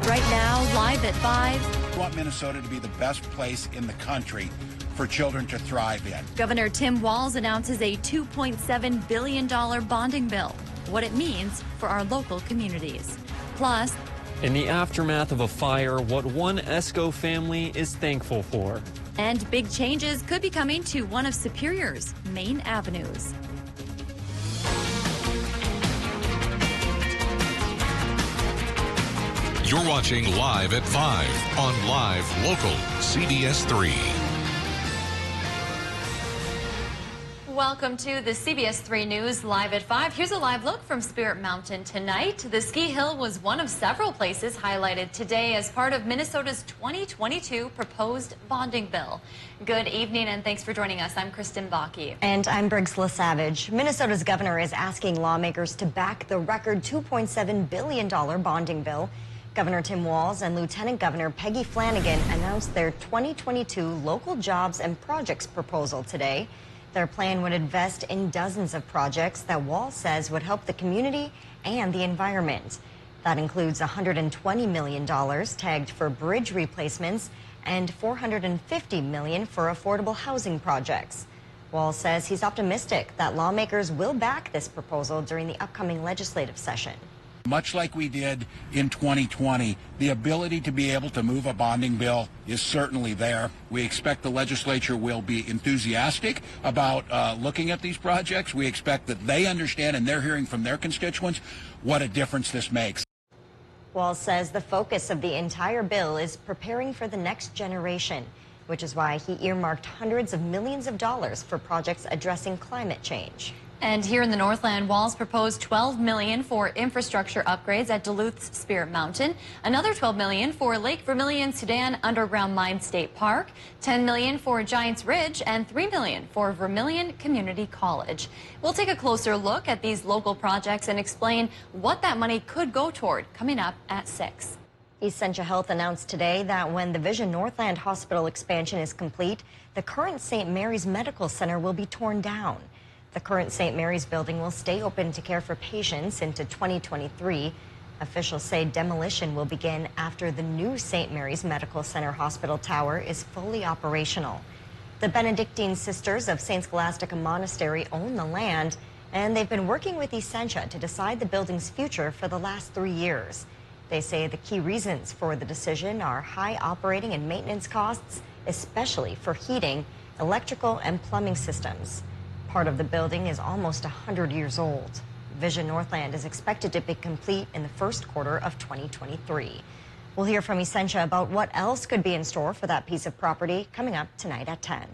Right now, live at 5. We want Minnesota to be the best place in the country for children to thrive in. Governor Tim Walz announces a $2.7 billion bonding bill. What it means for our local communities. Plus, in the aftermath of a fire, what one ESCO family is thankful for. And big changes could be coming to one of Superior's main avenues. You're watching Live at 5 on Live Local CBS 3. Welcome to the CBS 3 News Live at 5. Here's a live look from Spirit Mountain tonight. The ski hill was one of several places highlighted today as part of Minnesota's 2022 proposed bonding bill. Good evening and thanks for joining us. I'm Kristen Bakke. And I'm Briggs LaSavage. Minnesota's governor is asking lawmakers to back the record $2.7 billion bonding bill. Governor Tim Walz and Lieutenant Governor Peggy Flanagan announced their 2022 local jobs and projects proposal today. Their plan would invest in dozens of projects that Walz says would help the community and the environment. That includes $120 million tagged for bridge replacements and $450 million for affordable housing projects. Walz says he's optimistic that lawmakers will back this proposal during the upcoming legislative session. Much like we did in 2020, the ability to be able to move a bonding bill is certainly there. We expect the legislature will be enthusiastic about looking at these projects. We expect that they understand and they're hearing from their constituents what a difference this makes. Walz says the focus of the entire bill is preparing for the next generation, which is why he earmarked hundreds of millions of dollars for projects addressing climate change. And here in the Northland, Walz proposed $12 million for infrastructure upgrades at Duluth's Spirit Mountain, another $12 million for Lake Vermilion Sudan Underground Mine State Park, $10 million for Giants Ridge, and $3 million for Vermilion Community College. We'll take a closer look at these local projects and explain what that money could go toward coming up at 6. Essentia Health announced today that when the Vision Northland Hospital expansion is complete, the current St. Mary's Medical Center will be torn down. The current St. Mary's building will stay open to care for patients into 2023. Officials say demolition will begin after the new St. Mary's Medical Center hospital tower is fully operational. The Benedictine Sisters of St. Scholastica Monastery own the land, and they've been working with Essentia to decide the building's future for the last 3 years. They say the key reasons for the decision are high operating and maintenance costs, especially for heating, electrical, and plumbing systems. Part of the building is almost 100 years old. Vision Northland is expected to be complete in the first quarter of 2023. We'll hear from Essentia about what else could be in store for that piece of property coming up tonight at 10.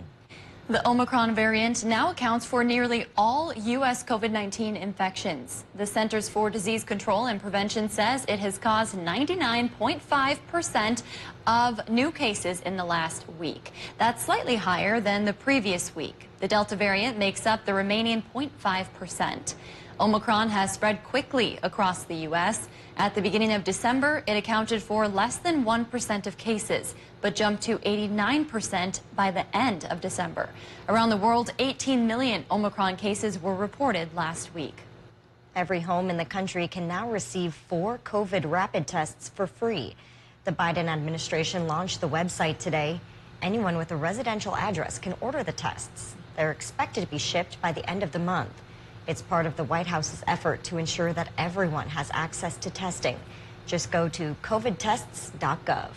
The Omicron variant now accounts for nearly all U.S. COVID-19 infections. The Centers for Disease Control and Prevention says it has caused 99.5% of new cases in the last week. That's slightly higher than the previous week. The Delta variant makes up the remaining 0.5%. Omicron has spread quickly across the U.S. At the beginning of December, it accounted for less than 1% of cases, but jumped to 89% by the end of December. Around the world, 18 million Omicron cases were reported last week. Every home in the country can now receive 4 COVID rapid tests for free. The Biden administration launched the website today. Anyone with a residential address can order the tests. They're expected to be shipped by the end of the month. It's part of the White House's effort to ensure that everyone has access to testing. Just go to covidtests.gov.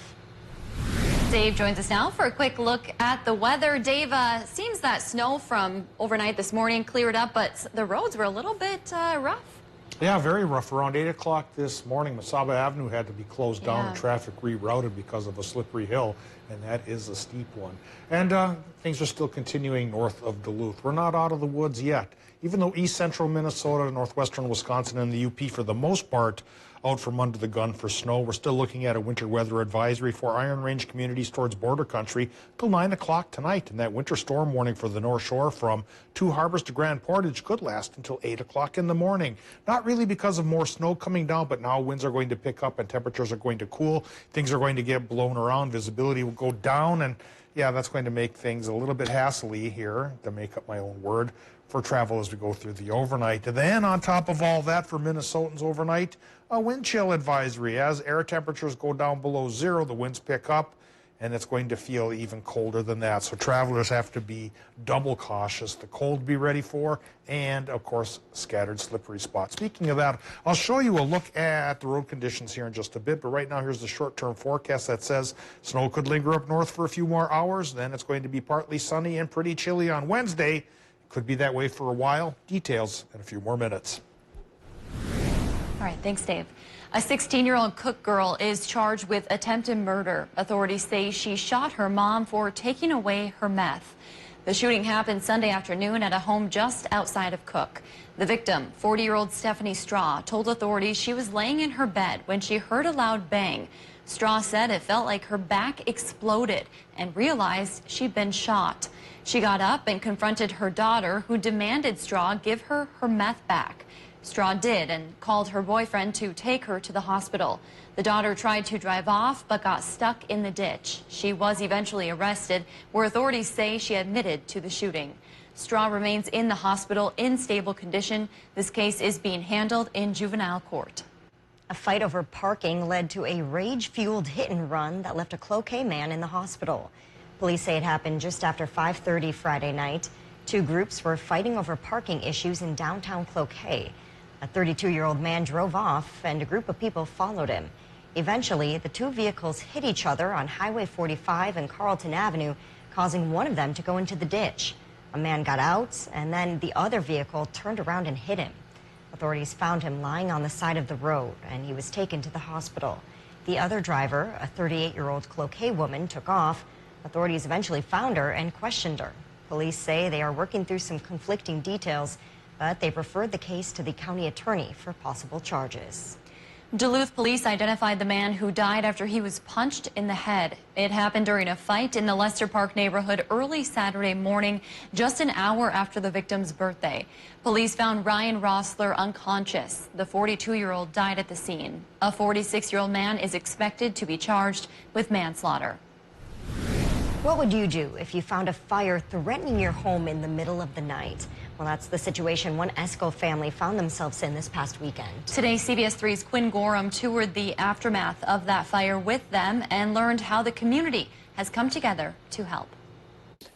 Dave joins us now for a quick look at the weather. Dave, seems that snow from overnight this morning cleared up, but the roads were a little bit rough. Yeah, very rough. Around 8 o'clock this morning, Mesaba Avenue had to be closed down and traffic rerouted because of a slippery hill, and that is a steep one. And things are still continuing north of Duluth. We're not out of the woods yet. Even though east central Minnesota, northwestern Wisconsin, and the UP, for the most part, out from under the gun for snow. We're still looking at a winter weather advisory for Iron Range communities towards border country till 9 o'clock tonight. And that winter storm warning for the North Shore from Two Harbors to Grand Portage could last until 8 o'clock in the morning. Not really because of more snow coming down, but now winds are going to pick up and temperatures are going to cool. Things are going to get blown around. Visibility will go down, and Yeah, that's going to make things a little bit hassly here, to make up my own word, for travel as we go through the overnight. And then on top of all that, for Minnesotans overnight, a wind chill advisory. As air temperatures go down below zero, the winds pick up, and it's going to feel even colder than that. So travelers have to be double cautious. The cold to be ready for, and of course, scattered slippery spots. Speaking of that, I'll show you a look at the road conditions here in just a bit, but right now here's the short-term forecast that says snow could linger up north for a few more hours. Then it's going to be partly sunny and pretty chilly on Wednesday. Could be that way for a while. Details in a few more minutes. All right, thanks, Dave. A 16-year-old Cook girl is charged with attempted murder. Authorities say she shot her mom for taking away her meth. The shooting happened Sunday afternoon at a home just outside of Cook. The victim, 40-year-old Stephanie Straw, told authorities she was laying in her bed when she heard a loud bang. Straw said it felt like her back exploded and realized she'd been shot. She got up and confronted her daughter, who demanded Straw give her her meth back. Straw did and called her boyfriend to take her to the hospital. The daughter tried to drive off but got stuck in the ditch. She was eventually arrested, where authorities say she admitted to the shooting. Straw remains in the hospital in stable condition. This case is being handled in juvenile court. A fight over parking led to a rage-fueled hit-and-run that left a Cloquet man in the hospital. Police say it happened just after 5:30 Friday night. Two groups were fighting over parking issues in downtown Cloquet. A 32-year-old man drove off, and a group of people followed him. Eventually, the two vehicles hit each other on Highway 45 and Carlton Avenue, causing one of them to go into the ditch. A man got out, and then the other vehicle turned around and hit him. Authorities found him lying on the side of the road, and he was taken to the hospital. The other driver, a 38-year-old Cloquet woman, took off. Authorities eventually found her and questioned her. Police say they are working through some conflicting details, but they referred the case to the county attorney for possible charges. Duluth police identified the man who died after he was punched in the head. It happened during a fight in the Lester Park neighborhood early Saturday morning, just an hour after the victim's birthday. Police found Ryan Rossler unconscious. The 42-year-old died at the scene. A 46-year-old man is expected to be charged with manslaughter. What would you do if you found a fire threatening your home in the middle of the night? Well, that's the situation one Esco family found themselves in this past weekend. Today, CBS 3's Quinn Gorham toured the aftermath of that fire with them and learned how the community has come together to help.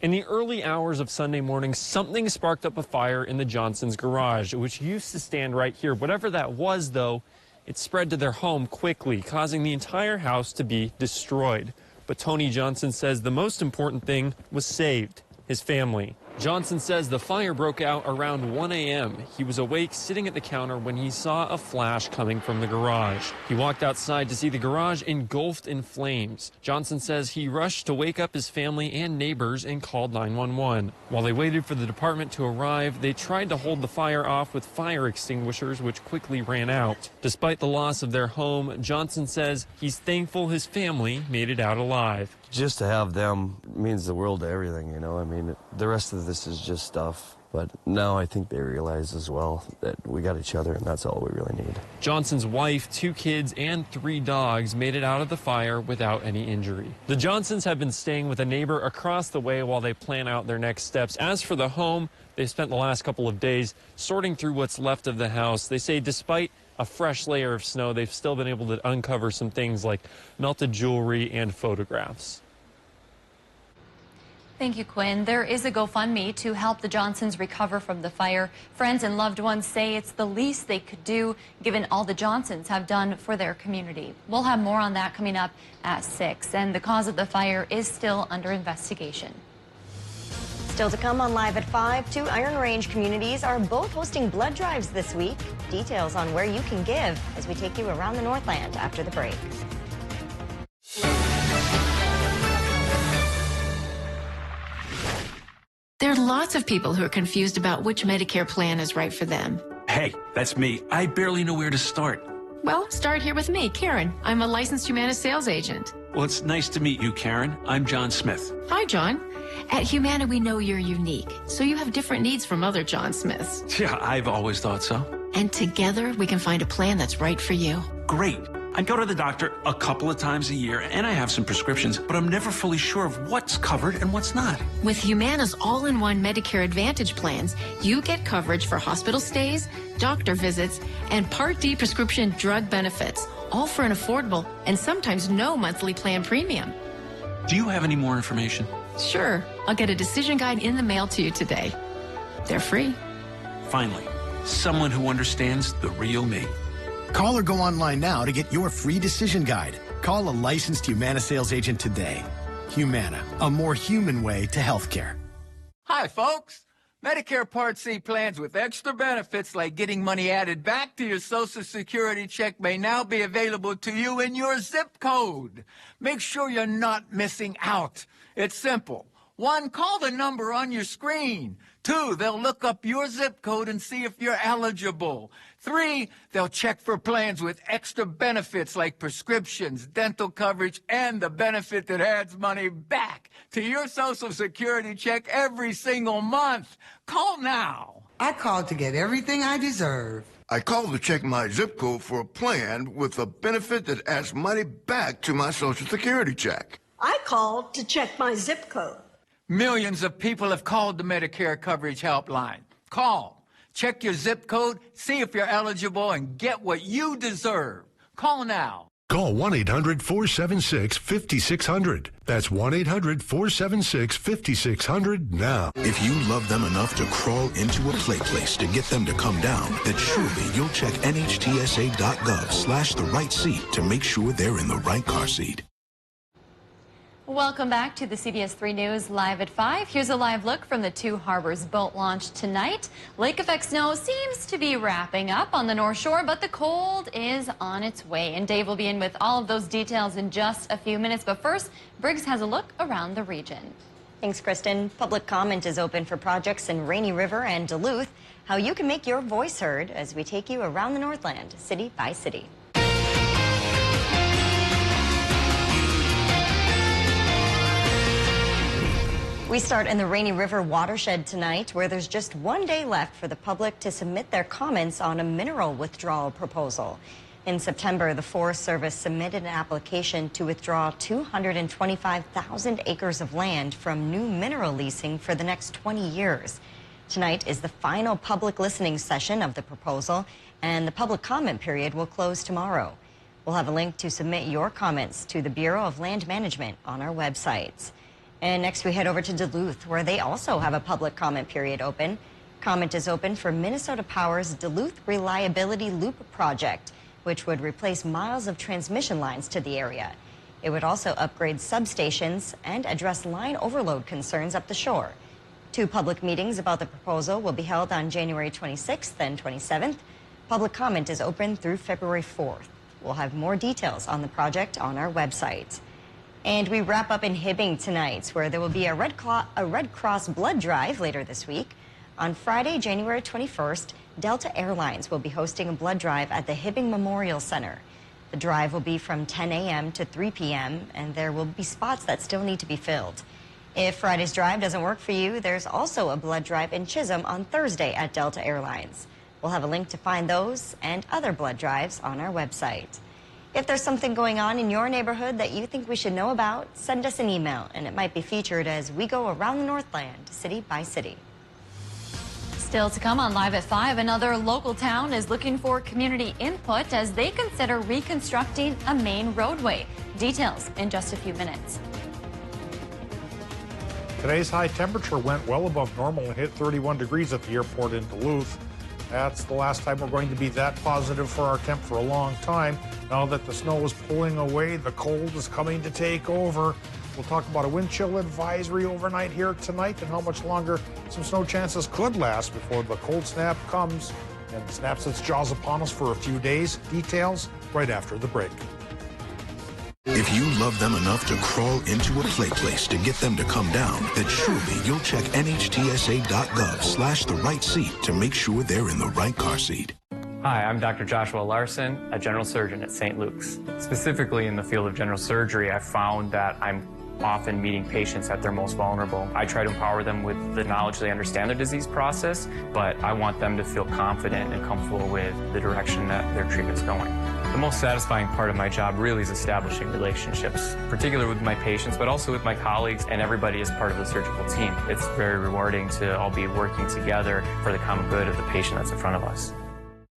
In the early hours of Sunday morning, something sparked up a fire in the Johnsons' garage, which used to stand right here. Whatever that was, though, it spread to their home quickly, causing the entire house to be destroyed. But Tony Johnson says the most important thing was saved: his family. Johnson says the fire broke out around 1 a.m. He was awake sitting at the counter when he saw a flash coming from the garage. He walked outside to see the garage engulfed in flames. Johnson says he rushed to wake up his family and neighbors and called 911. While they waited for the department to arrive, they tried to hold the fire off with fire extinguishers, which quickly ran out. Despite the loss of their home, Johnson says he's thankful his family made it out alive. Just to have them means the world to everything, you know. I mean, the rest of this is just stuff. But now I think they realize as well that we got each other, and that's all we really need. Johnson's wife, 2 kids, and 3 dogs made it out of the fire without any injury. The Johnsons have been staying with a neighbor across the way while they plan out their next steps. As for the home, they've spent the last couple of days sorting through what's left of the house. They say despite a fresh layer of snow, they've still been able to uncover some things like melted jewelry and photographs. Thank you, Quinn. There is a GoFundMe to help the Johnsons recover from the fire. Friends and loved ones say it's the least they could do, given all the Johnsons have done for their community. We'll have more on that coming up at 6, and the cause of the fire is still under investigation. Still to come on Live at 5, 2 Iron Range communities are both hosting blood drives this week. Details on where you can give as we take you around the Northland after the break. There are lots of people who are confused about which Medicare plan is right for them. Hey, that's me. I barely know where to start. Well, start here with me, Karen. I'm a licensed Humana sales agent. Well, it's nice to meet you, Karen. I'm John Smith. Hi, John. At Humana, we know you're unique, so you have different needs from other John Smiths. Yeah, I've always thought so. And together, we can find a plan that's right for you. Great. I go to the doctor a couple of times a year, and I have some prescriptions, but I'm never fully sure of what's covered and what's not. With Humana's all-in-one Medicare Advantage plans, you get coverage for hospital stays, doctor visits, and Part D prescription drug benefits, all for an affordable and sometimes no monthly plan premium. Do you have any more information? Sure, I'll get a decision guide in the mail to you today. They're free. Finally, someone who understands the real me. Call or go online now to get your free decision guide. Call a licensed Humana sales agent today. Humana, a more human way to healthcare. Hi, folks. Medicare Part C plans with extra benefits like getting money added back to your Social Security check may now be available to you in your zip code. Make sure you're not missing out. It's simple. 1, call the number on your screen. 2, they'll look up your zip code and see if you're eligible. 3, they'll check for plans with extra benefits like prescriptions, dental coverage, and the benefit that adds money back to your Social Security check every single month. Call now. I called to get everything I deserve. I called to check my zip code for a plan with a benefit that adds money back to my Social Security check. I called to check my zip code. Millions of people have called the Medicare Coverage Helpline. Call, check your zip code, see if you're eligible, and get what you deserve. Call now. Call 1-800-476-5600. That's 1-800-476-5600 now. If you love them enough to crawl into a play place to get them to come down, then surely you'll check NHTSA.gov/the right seat to make sure they're in the right car seat. Welcome back to the CBS 3 News Live at 5. Here's a live look from the Two Harbors boat launch tonight. Lake effect snow seems to be wrapping up on the North Shore, but the cold is on its way. And Dave will be in with all of those details in just a few minutes. But first, Briggs has a look around the region. Thanks, Kristen. Public comment is open for projects in Rainy River and Duluth. How you can make your voice heard as we take you around the Northland, city by city. We start in the Rainy River watershed tonight, where there's just one day left for the public to submit their comments on a mineral withdrawal proposal. In September, the Forest Service submitted an application to withdraw 225,000 acres of land from new mineral leasing for the next 20 years. Tonight is the final public listening session of the proposal, and the public comment period will close tomorrow. We'll have a link to submit your comments to the Bureau of Land Management on our websites. And next we head over to Duluth, where they also have a public comment period open. Comment is open for Minnesota Power's Duluth Reliability Loop project, which would replace miles of transmission lines to the area. It would also upgrade substations and address line overload concerns up the shore. 2 public meetings about the proposal will be held on January 26th and 27th. Public comment is open through February 4th. We'll have more details on the project on our website. And we wrap up in Hibbing tonight, where there will be a Red Cross blood drive later this week. On Friday, January 21st, Delta Airlines will be hosting a blood drive at the Hibbing Memorial Center. The drive will be from 10 a.m. to 3 p.m., and there will be spots that still need to be filled. If Friday's drive doesn't work for you, there's also a blood drive in Chisholm on Thursday at Delta Airlines. We'll have a link to find those and other blood drives on our website. If there's something going on in your neighborhood that you think we should know about, send us an email, and it might be featured as we go around the Northland, city by city. Still to come on Live at 5, another local town is looking for community input as they consider reconstructing a main roadway. Details in just a few minutes. Today's high temperature went well above normal and hit 31 degrees at the airport in Duluth. That's the last time we're going to be that positive for our temp for a long time. Now that the snow is pulling away, the cold is coming to take over. We'll talk about a wind chill advisory overnight here tonight and how much longer some snow chances could last before the cold snap comes and snaps its jaws upon us for a few days. Details right after the break. If you love them enough to crawl into a play place to get them to come down, then surely you'll check NHTSA.gov/the right seat to make sure they're in the right car seat. Hi, I'm Dr. Joshua Larson, a general surgeon at St. Luke's. Specifically in the field of general surgery, I found that I'm often meeting patients at their most vulnerable. I try to empower them with the knowledge they understand their disease process, but I want them to feel confident and comfortable with the direction that their treatment's going. The most satisfying part of my job really is establishing relationships, particularly with my patients, but also with my colleagues and everybody as part of the surgical team. It's very rewarding to all be working together for the common good of the patient that's in front of us.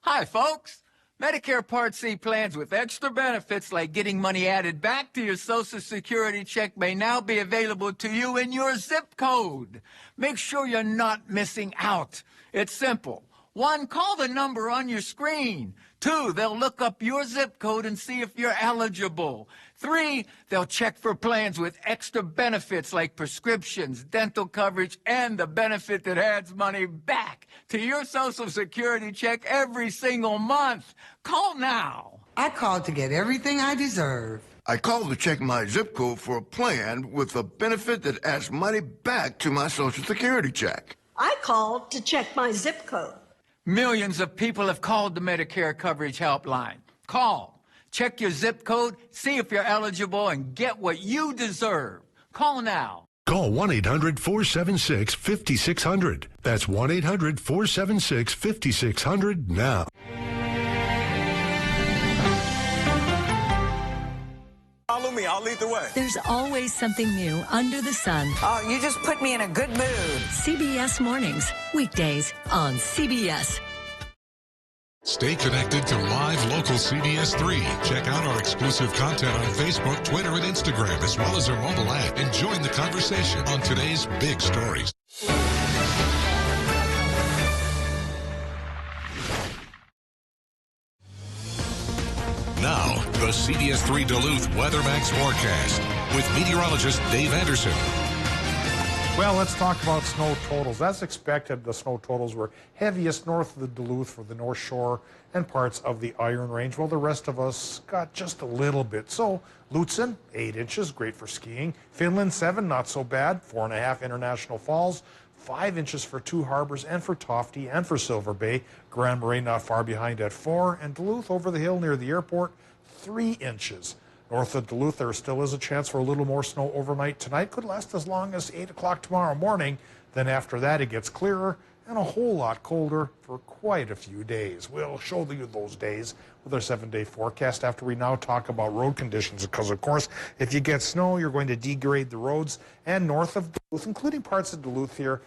Hi, folks. Medicare Part C plans with extra benefits like getting money added back to your Social Security check may now be available to you in your zip code. Make sure you're not missing out. It's simple. 1, call the number on your screen. 2, they'll look up your zip code and see if you're eligible. 3, they'll check for plans with extra benefits like prescriptions, dental coverage, and the benefit that adds money back to your Social Security check every single month. Call now. I called to get everything I deserve. I called to check my zip code for a plan with a benefit that adds money back to my Social Security check. I called to check my zip code. Millions of people have called the Medicare Coverage Helpline. Call, check your zip code, see if you're eligible, and get what you deserve. Call now. Call 1-800-476-5600. That's 1-800-476-5600 now. Follow me, I'll lead the way. There's always something new under the sun. Oh, you just put me in a good mood. CBS Mornings, weekdays on CBS. Stay connected to live local CBS 3. Check out our exclusive content on Facebook, Twitter, and Instagram, as well as our mobile app, and join the conversation on today's big stories. Now, the CBS 3 Duluth Weathermax forecast with meteorologist Dave Anderson. Well, let's talk about snow totals. As expected, the snow totals were heaviest north of the Duluth for the North Shore and parts of the Iron Range, while the rest of us got just a little bit. So, Lutzen, 8 inches, great for skiing. Finland, 7, not so bad. 4.5 International Falls. 5 inches for Two Harbors and for Tofty and for Silver Bay. Grand Marais not far behind at 4. And Duluth over the hill near the airport, 3 inches. North of Duluth, there still is a chance for a little more snow overnight tonight. Could last as long as 8 o'clock tomorrow morning. Then after that, it gets clearer and a whole lot colder for quite a few days. We'll show you those days with our 7-day forecast after we now talk about road conditions. Because, of course, if you get snow, you're going to degrade the roads. And north of Duluth, including parts of Duluth here,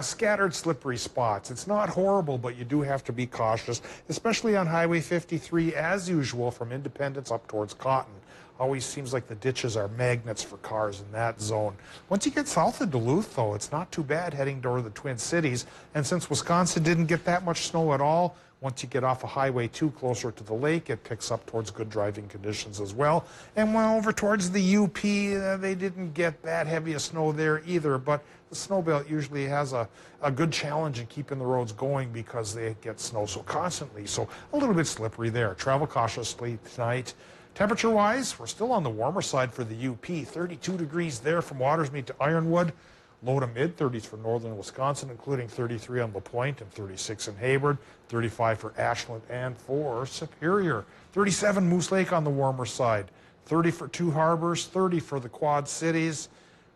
scattered slippery spots. It's not horrible, but you do have to be cautious, especially on Highway 53, as usual, from Independence up towards Cotton. Always seems like the ditches are magnets for cars in that zone. Once you get south of Duluth, though, it's not too bad heading toward the Twin Cities. And since Wisconsin didn't get that much snow at all, once you get off of Highway 2 closer to the lake, it picks up towards good driving conditions as well. And well, over towards the UP, they didn't get that heavy of snow there either. But the snow belt usually has a good challenge in keeping the roads going because they get snow so constantly. So a little bit slippery there. Travel cautiously tonight. Temperature-wise, we're still on the warmer side for the UP. 32 degrees there from Watersmeet to Ironwood. Low to mid-30s for northern Wisconsin, including 33 on La Pointe and 36 in Hayward. 35 for Ashland and for Superior. 37 Moose Lake on the warmer side. 30 for Two Harbors, 30 for the Quad Cities.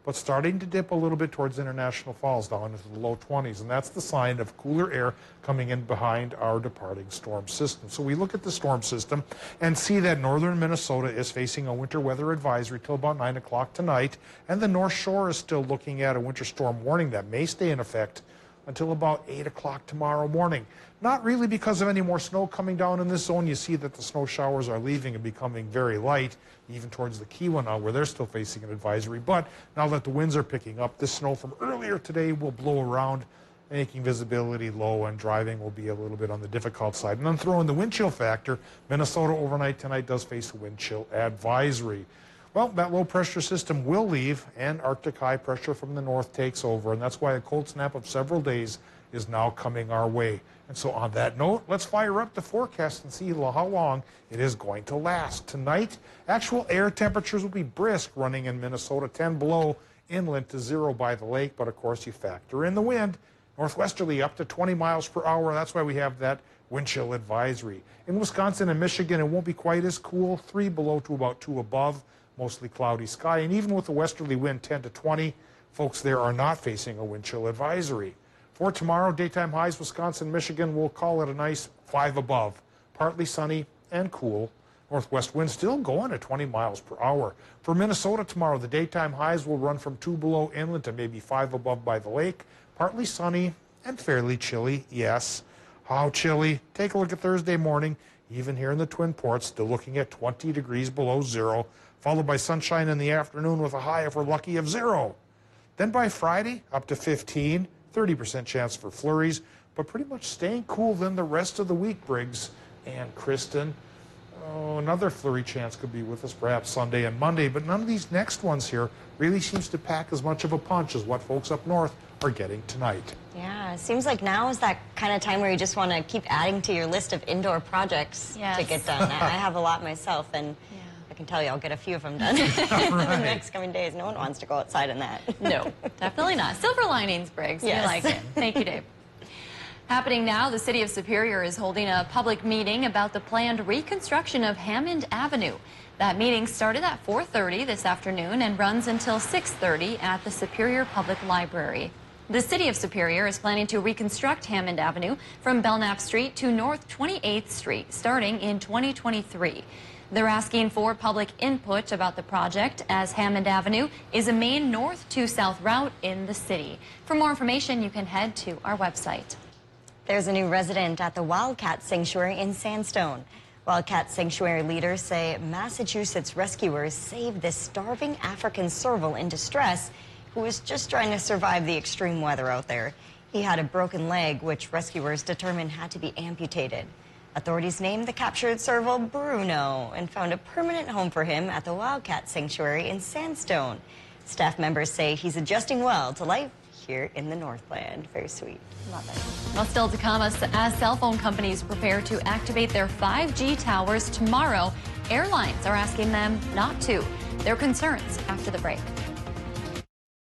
But starting to dip a little bit towards International Falls, down into the low 20s. And that's the sign of cooler air coming in behind our departing storm system. So we look at the storm system and see that northern Minnesota is facing a winter weather advisory till about 9 o'clock tonight. And the North Shore is still looking at a winter storm warning that may stay in effect until about 8 o'clock tomorrow morning. Not really because of any more snow coming down in this zone. You see that the snow showers are leaving and becoming very light, even towards the Keweenaw now, where they're still facing an advisory. But now that the winds are picking up, this snow from earlier today will blow around, making visibility low, and driving will be a little bit on the difficult side. And then throw in the wind chill factor. Minnesota overnight tonight does face a wind chill advisory. Well, that low pressure system will leave, and Arctic high pressure from the north takes over, and that's why a cold snap of several days is now coming our way. And so on that note, let's fire up the forecast and see how long it is going to last. Tonight, actual air temperatures will be brisk, running in Minnesota, 10 below, inland to 0 by the lake, but of course you factor in the wind, northwesterly up to 20 miles per hour. That's why we have that wind chill advisory. In Wisconsin and Michigan, it won't be quite as cool, 3 below to about 2 above. mostly cloudy sky. And even with the westerly wind 10 to 20, folks there are not facing a wind chill advisory. For tomorrow, daytime highs, Wisconsin, Michigan, we'll call it a nice 5 above. Partly sunny and cool. Northwest wind still going at 20 miles per hour. For Minnesota tomorrow, the daytime highs will run from 2 below inland to maybe 5 above by the lake. Partly sunny and fairly chilly, yes. How chilly? Take a look at Thursday morning. Even here in the Twin Ports, still looking at 20 degrees below zero, followed by sunshine in the afternoon with a high, if we're lucky, of 0. Then by Friday, up to 15, 30% chance for flurries, but pretty much staying cool then the rest of the week, Briggs and Kristen. Oh, another flurry chance could be with us perhaps Sunday and Monday, but none of these next ones here really seems to pack as much of a punch as what folks up north are getting tonight. Yeah, it seems like now is that kind of time where you just want to keep adding to your list of indoor projects to get done. I have a lot myself, and I can tell you I'll get a few of them done in the next coming days. No one wants to go outside in that. No, definitely not. Silver linings, Briggs. Yes. We like it. Thank you, Dave. Happening now, the city of Superior is holding a public meeting about the planned reconstruction of Hammond Avenue. That meeting started at 4:30 this afternoon and runs until 6:30 at the Superior Public Library. The city of Superior is planning to reconstruct Hammond Avenue from Belknap Street to North 28th Street starting in 2023. They're asking for public input about the project as Hammond Avenue is a main north to south route in the city. For more information, you can head to our website. There's a new resident at the Wildcat Sanctuary in Sandstone. Wildcat Sanctuary leaders say Massachusetts rescuers saved this starving African serval in distress who was just trying to survive the extreme weather out there. He had a broken leg, which rescuers determined had to be amputated. Authorities named the captured serval Bruno and found a permanent home for him at the Wildcat Sanctuary in Sandstone. Staff members say he's adjusting well to life here in the Northland. Very sweet. Love it. Well, still to come, as cell phone companies prepare to activate their 5G towers tomorrow, airlines are asking them not to. Their concerns after the break.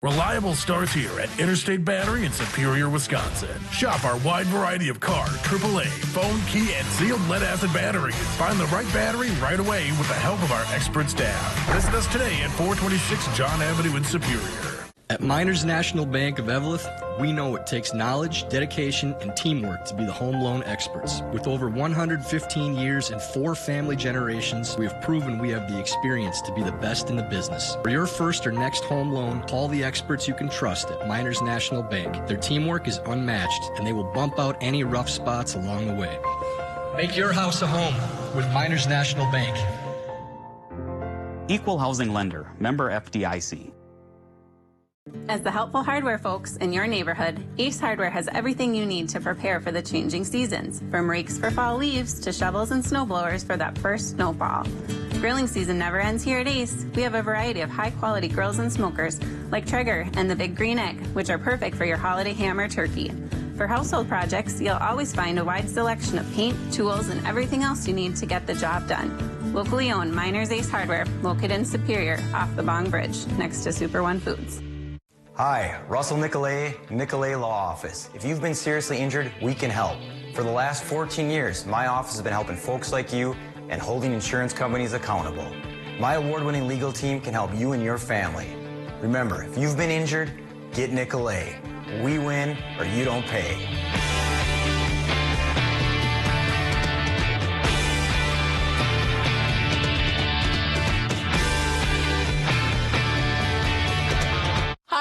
Reliable starts here at Interstate Battery in Superior, Wisconsin. Shop our wide variety of car, AAA, phone, key, and sealed lead-acid batteries. Find the right battery right away with the help of our expert staff. Visit us today at 426 John Avenue in Superior. At Miners National Bank of Evelyn, we know it takes knowledge, dedication, and teamwork to be the home loan experts. With over 115 years and 4 family generations, we have proven we have the experience to be the best in the business. For your first or next home loan, call the experts you can trust at Miners National Bank. Their teamwork is unmatched, and they will bump out any rough spots along the way. Make your house a home with Miners National Bank. Equal housing lender, member FDIC. As the helpful hardware folks in your neighborhood, Ace Hardware has everything you need to prepare for the changing seasons. From rakes for fall leaves to shovels and snowblowers for that first snowfall. Grilling season never ends here at Ace. We have a variety of high-quality grills and smokers like Traeger and the Big Green Egg, which are perfect for your holiday ham or turkey. For household projects, you'll always find a wide selection of paint, tools, and everything else you need to get the job done. Locally owned Miners Ace Hardware, located in Superior, off the Bong Bridge, next to Super One Foods. Hi, Russell Nicolay, Nicolay Law Office. If you've been seriously injured, we can help. For the last 14 years, my office has been helping folks like you and holding insurance companies accountable. My award-winning legal team can help you and your family. Remember, if you've been injured, get Nicolay. We win or you don't pay.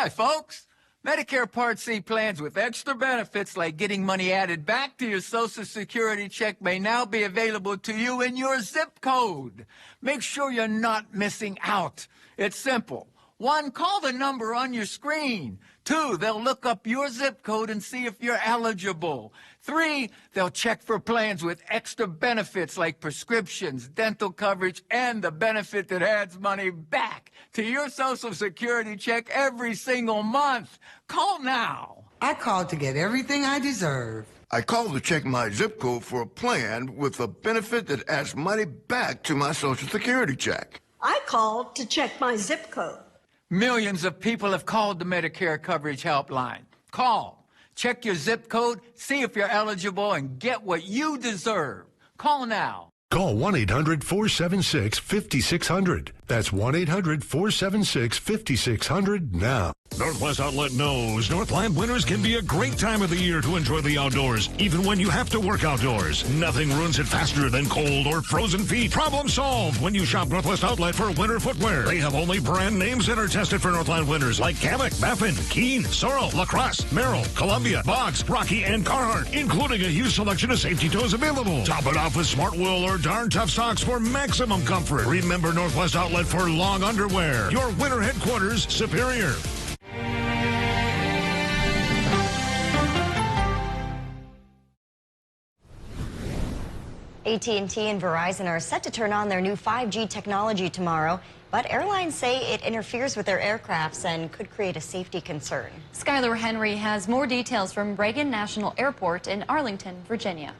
Hi, folks. Medicare Part C plans with extra benefits like getting money added back to your Social Security check may now be available to you in your zip code. Make sure you're not missing out. It's simple. 1, call the number on your screen. 2, they'll look up your zip code and see if you're eligible. 3, they'll check for plans with extra benefits like prescriptions, dental coverage, and the benefit that adds money back to your Social Security check every single month. Call now. I called to get everything I deserve. I called to check my zip code for a plan with a benefit that adds money back to my Social Security check. I called to check my zip code. Millions of people have called the Medicare Coverage Helpline. Call, check your zip code, see if you're eligible, and get what you deserve. Call now. Call 1-800-476-5600. That's 1-800-476-5600 now. Northwest Outlet knows Northland winters can be a great time of the year to enjoy the outdoors, even when you have to work outdoors. Nothing ruins it faster than cold or frozen feet. Problem solved when you shop Northwest Outlet for winter footwear. They have only brand names that are tested for Northland winters, like Kamek, Baffin, Keen, Sorrel, Lacrosse, Merrill, Columbia, Boggs, Rocky, and Carhartt, including a huge selection of safety toes available. Top it off with Smart Wool or Darn Tough socks for maximum comfort. Remember Northwest Outlet for long underwear. Your winter headquarters, Superior. AT&T and Verizon are set to turn on their new 5G technology tomorrow, but airlines say it interferes with their aircrafts and could create a safety concern. Skylar Henry has more details from Reagan National Airport in Arlington, Virginia.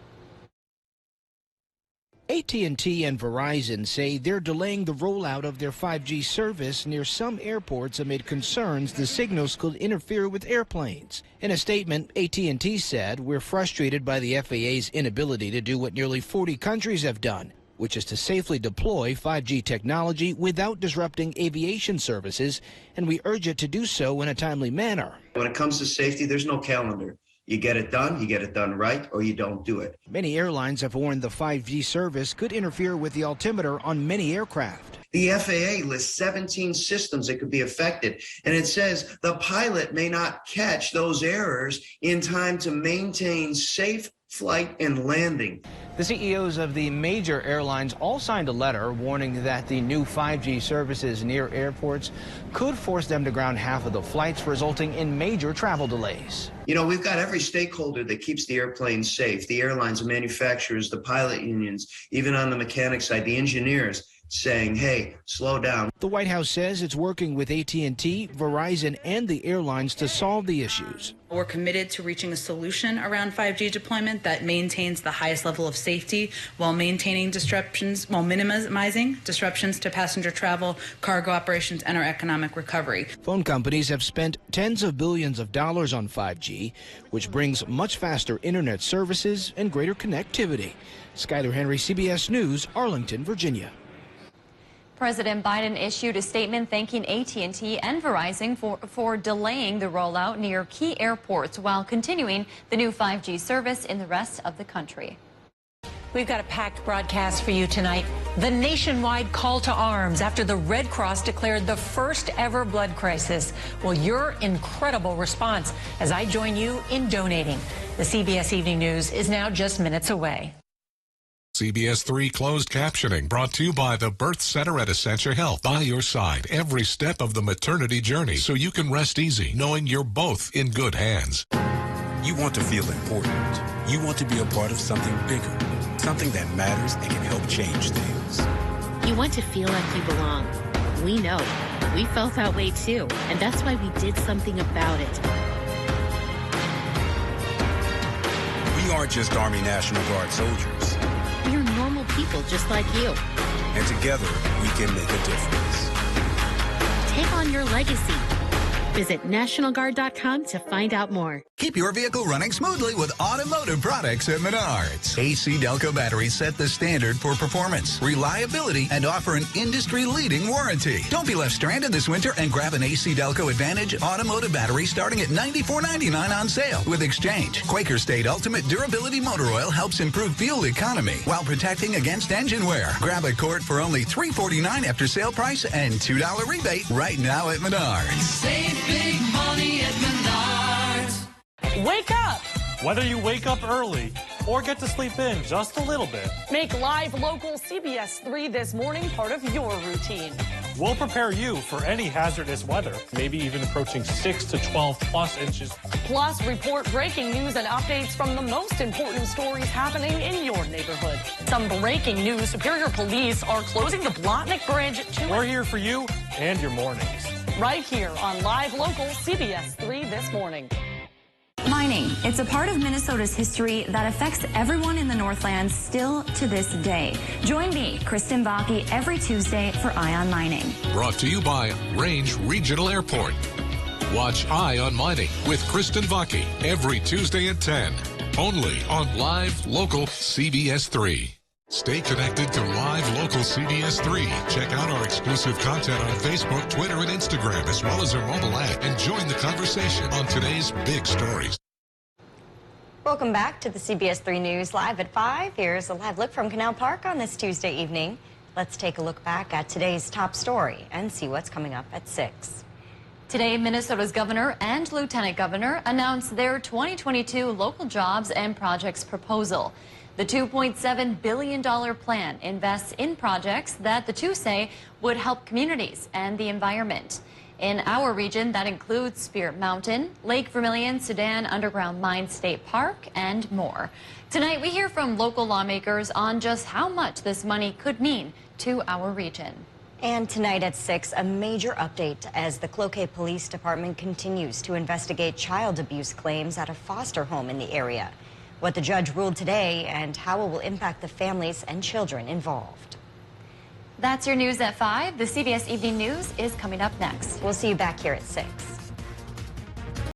AT&T and Verizon say they're delaying the rollout of their 5G service near some airports amid concerns the signals could interfere with airplanes. In a statement, AT&T said, "We're frustrated by the FAA's inability to do what nearly 40 countries have done, which is to safely deploy 5G technology without disrupting aviation services, and we urge it to do so in a timely manner." When it comes to safety, there's no calendar. You get it done right, or you don't do it. Many airlines have warned the 5G service could interfere with the altimeter on many aircraft. The FAA lists 17 systems that could be affected, and it says the pilot may not catch those errors in time to maintain safe flight and landing. The CEOs of the major airlines all signed a letter warning that the new 5G services near airports could force them to ground half of the flights, resulting in major travel delays. You know, we've got every stakeholder that keeps the airplane safe, the airlines, the manufacturers, the pilot unions, even on the mechanic side, the engineers, saying, hey, slow down. The White House says it's working with AT&T, Verizon, and the airlines to solve the issues. We're committed to reaching a solution around 5G deployment that maintains the highest level of safety while minimizing disruptions to passenger travel, cargo operations, and our economic recovery. Phone companies have spent tens of billions of dollars on 5G, which brings much faster internet services and greater connectivity. Skylar Henry, CBS News, Arlington, Virginia. President Biden issued a statement thanking AT&T and Verizon for delaying the rollout near key airports while continuing the new 5G service in the rest of the country. We've got a packed broadcast for you tonight. The nationwide call to arms after the Red Cross declared the first ever blood crisis. Well, your incredible response as I join you in donating. The CBS Evening News is now just minutes away. CBS 3 closed captioning brought to you by the Birth Center at Essentia Health. By your side every step of the maternity journey so you can rest easy knowing you're both in good hands. You want to feel important. You want to be a part of something bigger, something that matters and can help change things. You want to feel like you belong. We know. We felt that way too, and that's why we did something about it. We aren't just Army National Guard soldiers. We are normal people just like you. And together, we can make a difference. Take on your legacy. Visit NationalGuard.com to find out more. Keep your vehicle running smoothly with automotive products at Menards. AC Delco batteries set the standard for performance, reliability, and offer an industry-leading warranty. Don't be left stranded this winter and grab an AC Delco Advantage automotive battery starting at $94.99 on sale with exchange. Quaker State Ultimate Durability Motor Oil helps improve fuel economy while protecting against engine wear. Grab a quart for only $3.49 after sale price and $2 rebate right now at Menards. Save big money at Menards. Wake up! Whether you wake up early or get to sleep in just a little bit, make live local CBS 3 this morning part of your routine. We'll prepare you for any hazardous weather, maybe even approaching 6 to 12 plus inches. Plus, report breaking news and updates from the most important stories happening in your neighborhood. Some breaking news, Superior Police are closing the Blotnick Bridge. We're here for you and your mornings. Right here on Live Local CBS 3 this morning. Mining. It's a part of Minnesota's history that affects everyone in the Northlands still to this day. Join me, Kristen Vaki, every Tuesday for Eye on Mining. Brought to you by Range Regional Airport. Watch Eye on Mining with Kristen Vaki every Tuesday at 10. Only on Live Local CBS 3. Stay connected to live local CBS 3. Check out our exclusive content on Facebook, Twitter, and Instagram, as well as our mobile app, and join the conversation on today's big stories. Welcome back to the CBS 3 News Live at 5. Here's a live look from Canal Park on this Tuesday evening. Let's take a look back at today's top story and see what's coming up at 6. Today, Minnesota's governor and lieutenant governor announced their 2022 local jobs and projects proposal. The $2.7 billion plan invests in projects that the two say would help communities and the environment. In our region, that includes Spirit Mountain, Lake Vermilion, Sudan Underground Mine State Park, and more. Tonight, we hear from local lawmakers on just how much this money could mean to our region. And tonight at 6, a major update as the Cloquet Police Department continues to investigate child abuse claims at a foster home in the area. What the judge ruled today and how it will impact the families and children involved. That's your news at 5. The CBS Evening News is coming up next. We'll see you back here at 6.